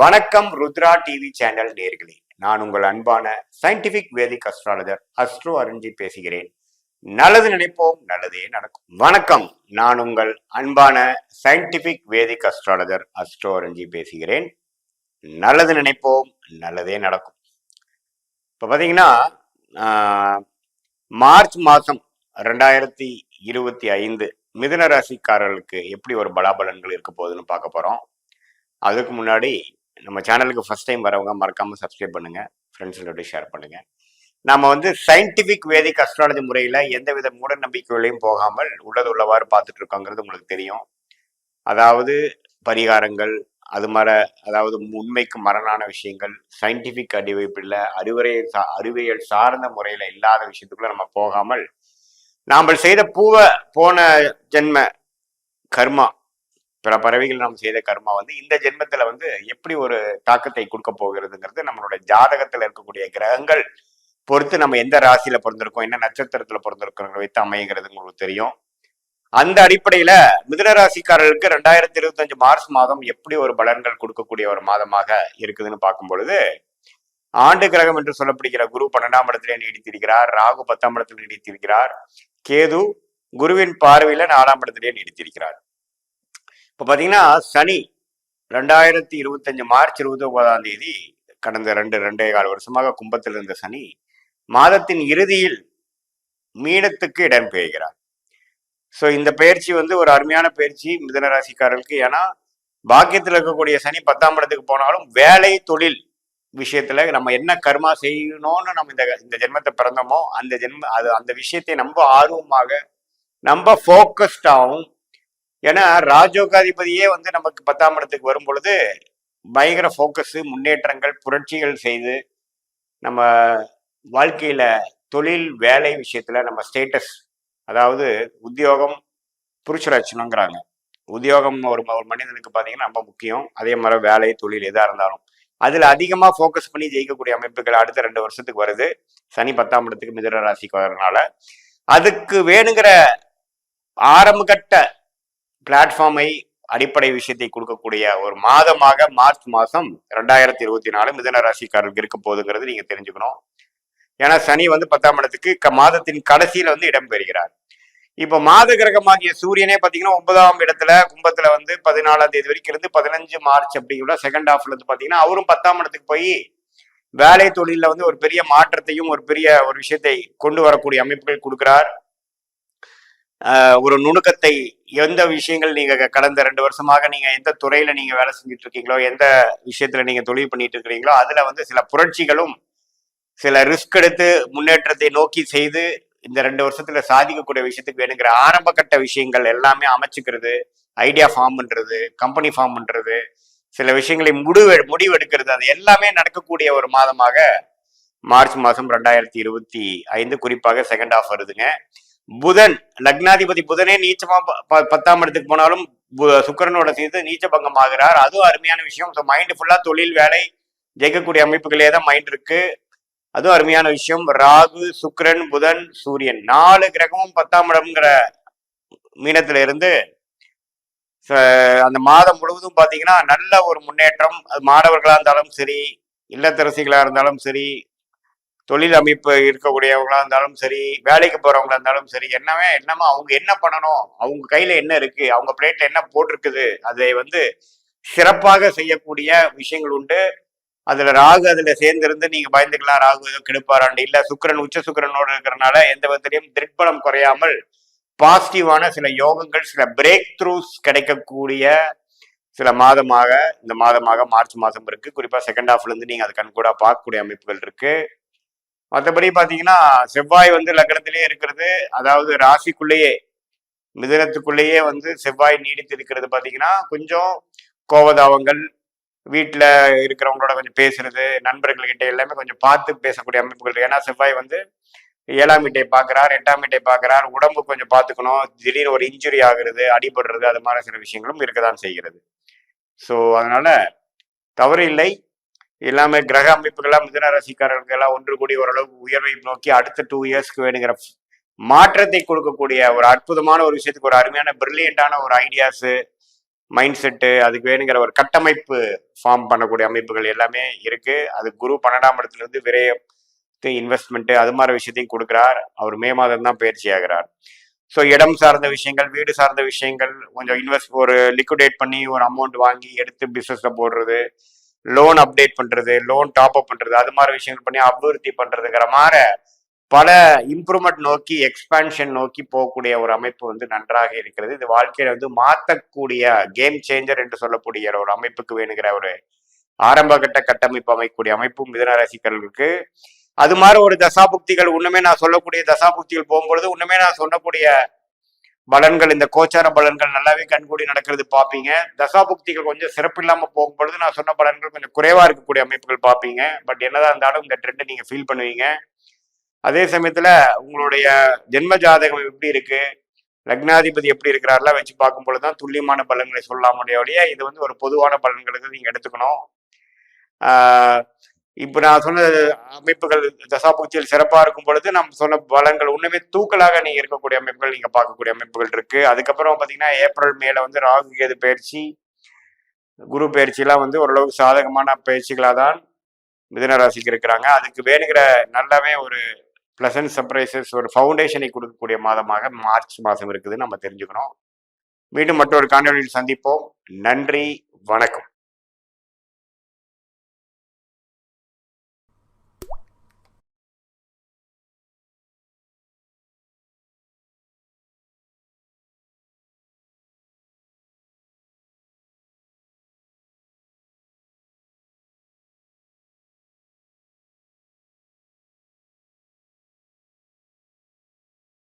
வணக்கம் Rudra TV channel நேர்களே. நான் உங்கள் அன்பான சயின்டிபிக் வேதிக் அஸ்ட்ராலஜர் அஸ்ட்ரோ அருண்ஜி பேசுகிறேன். நல்லது நினைப்போம், நல்லதே நடக்கும். வணக்கம், நான் உங்கள் அன்பான சயின்டிபிக் வேதிக் அஸ்ட்ராலஜர் அஸ்ட்ரோ அருண்ஜி பேசுகிறேன். நல்லது நினைப்போம், நல்லதே நடக்கும். இப்போ பார்த்தீங்கன்னா மார்ச் மாதம் 2025 மிதுன ராசிக்காரர்களுக்கு எப்படி ஒரு பலாபலன்கள் இருக்க போகுதுன்னு பார்க்க போகிறோம். அதுக்கு முன்னாடி நம்ம சேனலுக்கு ஃபர்ஸ்ட் டைம் வரவங்க மறக்காம சப்ஸ்கிரைப் பண்ணுங்க, ஃப்ரெண்ட்ஸுங்களோட ஷேர் பண்ணுங்க. நம்ம சயின்டிபிக் வேதிக் அஸ்ட்ராலஜி முறையில் எந்தவித மூட நம்பிக்கைகளையும் போகாமல் உள்ளது உள்ளவாறு பார்த்துட்டு இருக்கோங்கிறது உங்களுக்கு தெரியும். அதாவது பரிகாரங்கள், அதாவது உண்மைக்கு மரணான விஷயங்கள், சயின்டிபிக் அடிவைப்பில் அறிவியல் சார்ந்த முறையில் இல்லாத விஷயத்துக்குள்ள நம்ம போகாமல் நாம் செய்த போன ஜென்ம கர்மா, பிற பறவைகள் நாம் செய்த கர்மா இந்த ஜென்மத்துல எப்படி ஒரு தாக்கத்தை கொடுக்க போகிறதுங்கிறது நம்மளோட ஜாதகத்துல இருக்கக்கூடிய கிரகங்கள் பொறுத்து நம்ம எந்த ராசியில பிறந்திருக்கோம், என்ன நட்சத்திரத்துல பிறந்திருக்கோம் வைத்து அமைகிறது உங்களுக்கு தெரியும். அந்த அடிப்படையில மிதுன ராசிக்காரர்களுக்கு 2025 மார்ச் மாதம் எப்படி ஒரு பலன்கள் கொடுக்கக்கூடிய ஒரு மாதமாக இருக்குதுன்னு பார்க்கும் பொழுது, ஆண்டு கிரகம் என்று சொல்லப்படுகிற குரு 12ஆம் இடத்திலே நீடித்திருக்கிறார், ராகு 10ஆம் இடத்தில் நீடித்திருக்கிறார், கேது குருவின் பார்வையில 4ஆம் இடத்திலே நீடித்திருக்கிறார். இப்போ பார்த்தீங்கன்னா சனி 2025 மார்ச் 29ஆம் தேதி கடந்த 2.25 வருஷமாக கும்பத்தில் இருந்த சனி மாதத்தின் இறுதியில் மீனத்துக்கு இடம்பெயர்கிறார். ஸோ இந்த பயிற்சி ஒரு அருமையான பயிற்சி மிதுன ராசிக்காரர்களுக்கு. ஏன்னா பாக்கியத்தில் இருக்கக்கூடிய சனி 10ஆம் இடத்துக்கு போனாலும் வேலை தொழில் விஷயத்துல நம்ம என்ன கர்மா செய்யணும்னு நம்ம இந்த ஜென்மத்தை பிறந்தோமோ அந்த விஷயத்தை நம்ம ஆர்வமாக நம்ம ஃபோக்கஸ்டாகவும், ஏன்னா ராஜோகாதிபதியே நமக்கு 10ஆம் இடத்துக்கு வரும் பொழுது பயங்கர ஃபோக்கஸ், முன்னேற்றங்கள், புரட்சிகள் செய்து நம்ம வாழ்க்கையில தொழில் வேலை விஷயத்துல நம்ம ஸ்டேட்டஸ், அதாவது உத்தியோகம் புருஷரட்சணங்கிறாங்க. உத்தியோகம் ஒரு மனிதனுக்கு பார்த்தீங்கன்னா ரொம்ப முக்கியம். அதே மாதிரி வேலை தொழில் எதா இருந்தாலும் அதுல அதிகமா ஃபோக்கஸ் பண்ணி ஜெயிக்கக்கூடிய அமைப்புகள் அடுத்த 2 வருஷத்துக்கு வருது. சனி 10ஆம் இடத்துக்கு மிதுன ராசிக்கு வரதுனால அதுக்கு வேணுங்கிற ஆரம்ப கட்ட பிளாட்ஃபார்மை, அடிப்படை விஷயத்தை கொடுக்கக்கூடிய ஒரு மாதமாக மார்ச் மாதம் 2024 மிதுன ராசிக்காரர்களுக்கு இருக்க போகுதுங்கிறது நீங்க தெரிஞ்சுக்கணும். ஏன்னா சனி 10ஆம் இடத்துக்கு மாதத்தின் கடைசியில இடம்பெறுகிறார். இப்ப மாத கிரகமாகிய சூரியனே பாத்தீங்கன்னா 9ஆம் இடத்துல கும்பத்துல 14ஆம் தேதி வரைக்கும் இருந்து 15 மார்ச் அப்படிங்கிற செகண்ட் ஹாஃப்ல பாத்தீங்கன்னா அவரும் 10ஆம் இடத்துக்கு போய் வேலை தொழில ஒரு பெரிய மாற்றத்தையும் ஒரு பெரிய ஒரு விஷயத்தை கொண்டு வரக்கூடிய அமைப்புகள் கொடுக்கிறார். ஒரு நுணுக்கத்தை, எந்த விஷயங்கள் நீங்க கடந்த 2 வருஷமாக நீங்க எந்த துறையில நீங்க வேலை செஞ்சுட்டு இருக்கீங்களோ, எந்த விஷயத்துல நீங்க தொழில் பண்ணிட்டு இருக்கிறீங்களோ அதுல சில புரட்சிகளும் சில ரிஸ்க் எடுத்து முன்னேற்றத்தை நோக்கி செய்து இந்த 2 வருஷத்துல சாதிக்கக்கூடிய விஷயத்துக்கு வேணுங்கிற ஆரம்ப கட்ட விஷயங்கள் எல்லாமே அமைச்சுக்கிறது, ஐடியா ஃபார்ம் பண்றது, கம்பெனி ஃபார்ம் பண்றது, சில விஷயங்களை முடிவெடுக்கிறது, அது எல்லாமே நடக்கக்கூடிய ஒரு மாதமாக மார்ச் மாதம் 2025 குறிப்பாக செகண்ட் ஹாஃப் வருதுங்க. புதன் லக்னாதிபதி புதனே நீச்சமா 10ஆம் இடத்துக்கு போனாலும் சுக்கரனோட சேர்த்து நீச்ச பங்கம் ஆகிறார். அதுவும் அருமையான விஷயம். மைண்ட் ஃபுல்லா தொழில் வேலை ஜெயிக்கக்கூடிய அமைப்புகளே தான் மைண்ட் இருக்கு. அதுவும் அருமையான விஷயம். ராகு, சுக்கிரன், புதன், சூரியன் 4 கிரகமும் 10ஆம் இடம்ங்கிற மீனத்துல இருந்து அந்த மாதம் முழுவதும் பாத்தீங்கன்னா நல்ல ஒரு முன்னேற்றம். அது மாணவர்களா இருந்தாலும் சரி, இல்லத்தரசிகளா இருந்தாலும் சரி, தொழில் அமைப்பு இருக்கக்கூடியவங்களா இருந்தாலும் சரி, வேலைக்கு போறவங்களா இருந்தாலும் சரி, என்னமோ அவங்க என்ன பண்ணணும், அவங்க கையில என்ன இருக்கு, அவங்க பிளேட்ல என்ன போட்டிருக்குது, அதை சிறப்பாக செய்யக்கூடிய விஷயங்கள் உண்டு. அதுல ராகு அதுல சேர்ந்திருந்து நீங்க பயந்துக்கலாம், ராகு ஏதோ கெடுப்பாராண்டு. இல்ல சுக்கிரன் உச்ச சுக்கிரனோடு இருக்கிறனால எந்த விதத்திலையும் திருப்பலம் குறையாமல் பாசிட்டிவான சில யோகங்கள், சில பிரேக் த்ரூஸ் கிடைக்கக்கூடிய சில மாதமாக இந்த மாதமாக மார்ச் மாதம் இருக்கு. குறிப்பா செகண்ட் ஹாஃப்ல இருந்து நீங்க அது கண்கூட பார்க்கக்கூடிய அமைப்புகள் இருக்கு. மற்றபடி பாத்தீங்கன்னா செவ்வாய் லக்னத்திலேயே இருக்கிறது, அதாவது ராசிக்குள்ளேயே மிதுனத்துக்குள்ளேயே செவ்வாய் நீடித்து இருக்கிறது. பாத்தீங்கன்னா கொஞ்சம் கோபதாபங்கள், வீட்டுல இருக்கிறவங்களோட கொஞ்சம் பேசுறது, நண்பர்கள் கிட்ட எல்லாமே கொஞ்சம் பார்த்து பேசக்கூடிய அமைப்புகள். ஏன்னா செவ்வாய் 7ஆம் வீட்டை பார்க்கிறார், 8ஆம் வீட்டை பார்க்கிறார். உடம்பு கொஞ்சம் பார்த்துக்கணும். திடீர்னு ஒரு இன்ஜுரி ஆகுறது, அடிபடுறது, அது மாதிரி சில விஷயங்களும் இருக்கதான் செய்கிறது. ஸோ அதனால தவறு இல்லை. எல்லாமே கிரக அமைப்புகள்லாம் மிதுன ராசிக்காரர்களுக்கு எல்லாம் ஒன்று கூடி ஓரளவுக்கு உயர்வை நோக்கி அடுத்த 2 இயர்ஸ்க்கு வேணுங்கிற மாற்றத்தை கொடுக்கக்கூடிய ஒரு அற்புதமான ஒரு விஷயத்துக்கு ஒரு அருமையான பிரில்லியண்டான ஒரு ஐடியாஸ், மைண்ட் செட்டு, அதுக்கு வேணுங்கிற ஒரு கட்டமைப்பு ஃபார்ம் பண்ணக்கூடிய அமைப்புகள் எல்லாமே இருக்கு. அது குரு 12ஆம் இடத்துல இருந்து விரயத்தை இன்வெஸ்ட்மெண்ட் அது மாதிரி விஷயத்தையும் கொடுக்குறார். அவர் மே மாதம் தான் பயிற்சி ஆகிறார். ஸோ இடம் சார்ந்த விஷயங்கள், வீடு சார்ந்த விஷயங்கள், கொஞ்சம் ஒரு லிக்விடேட் பண்ணி ஒரு அமௌண்ட் வாங்கி எடுத்து பிஸ்னஸ்ல போடுறது, லோன் அப்டேட் பண்றது, லோன் டாப் அப் பண்றது, அது மாதிரி விஷயங்கள் பண்ணி அபிவிருத்தி பண்றதுங்கிற மாதிரி பல இம்ப்ரூவ்மெண்ட் நோக்கி, எக்ஸ்பான்ஷன் நோக்கி போகக்கூடிய ஒரு அமைப்பு வந்து நன்றாக இருக்கிறது. இது வாழ்க்கையில வந்து மாற்றக்கூடிய கேம் சேஞ்சர் என்று சொல்லக்கூடிய ஒரு அமைப்புக்கு வேணுங்கிற ஒரு ஆரம்ப கட்ட கட்டமைப்பு அமைக்கக்கூடிய அமைப்பும் மிதுன ராசிக்காரர்களுக்கு. அது மாதிரி ஒரு தசாபுக்திகள் இன்னுமே நான் சொல்லக்கூடிய தசாபுக்திகள் போகும்பொழுது இன்னுமே நான் சொல்லக்கூடிய பலன்கள், இந்த கோச்சார பலன்கள் நல்லாவே கண்கூடி நடக்கிறது பார்ப்பீங்க. தசாபுக்திகள் கொஞ்சம் சிறப்பு இல்லாம போகும்பொழுது நான் சொன்ன பலன்கள் கொஞ்சம் குறைவா இருக்கக்கூடிய அமைப்புகள் பார்ப்பீங்க. பட் என்னதான் இருந்தாலும் இந்த ட்ரெண்டை நீங்க ஃபீல் பண்ணுவீங்க. அதே சமயத்துல உங்களுடைய ஜென்ம ஜாதகம் எப்படி இருக்கு, லக்னாதிபதி எப்படி இருக்கிறாரெல்லாம் வச்சு பார்க்கும் பொழுதுதான் துல்லியமான பலன்களை சொல்லலாம் முடிய இது வந்து ஒரு பொதுவான பலன்களுக்கு நீங்க எடுத்துக்கணும். இப்ப நான் சொன்ன அமைப்புகள் தசாபுக்தியில் சிறப்பா இருக்கும் பொழுது நம்ம சொன்ன பலன்கள் உண்மையுமே தூக்கலாக நீங்க இருக்கக்கூடிய அமைப்புகள் நீங்க பார்க்கக்கூடிய அமைப்புகள் இருக்கு. அதுக்கப்புறம் பாத்தீங்கன்னா ஏப்ரல் மேல வந்து ராகு கேது பயிற்சி, குரு பயிற்சி எல்லாம் வந்து ஓரளவுக்கு சாதகமான பயிற்சிகளாக தான் மிதுன ராசிக்கு இருக்கிறாங்க. அதுக்கு வேணுங்கிற நல்லாவே ஒரு பிளசன்ட் சர்ப்ரைசஸ், ஒரு ஃபவுண்டேஷனை கொடுக்கக்கூடிய மாதமாக மார்ச் மாதம் இருக்குது, நம்ம தெரிஞ்சுக்கணும். மீண்டும் மற்றொரு காணொலியில் சந்திப்போம். நன்றி, வணக்கம்.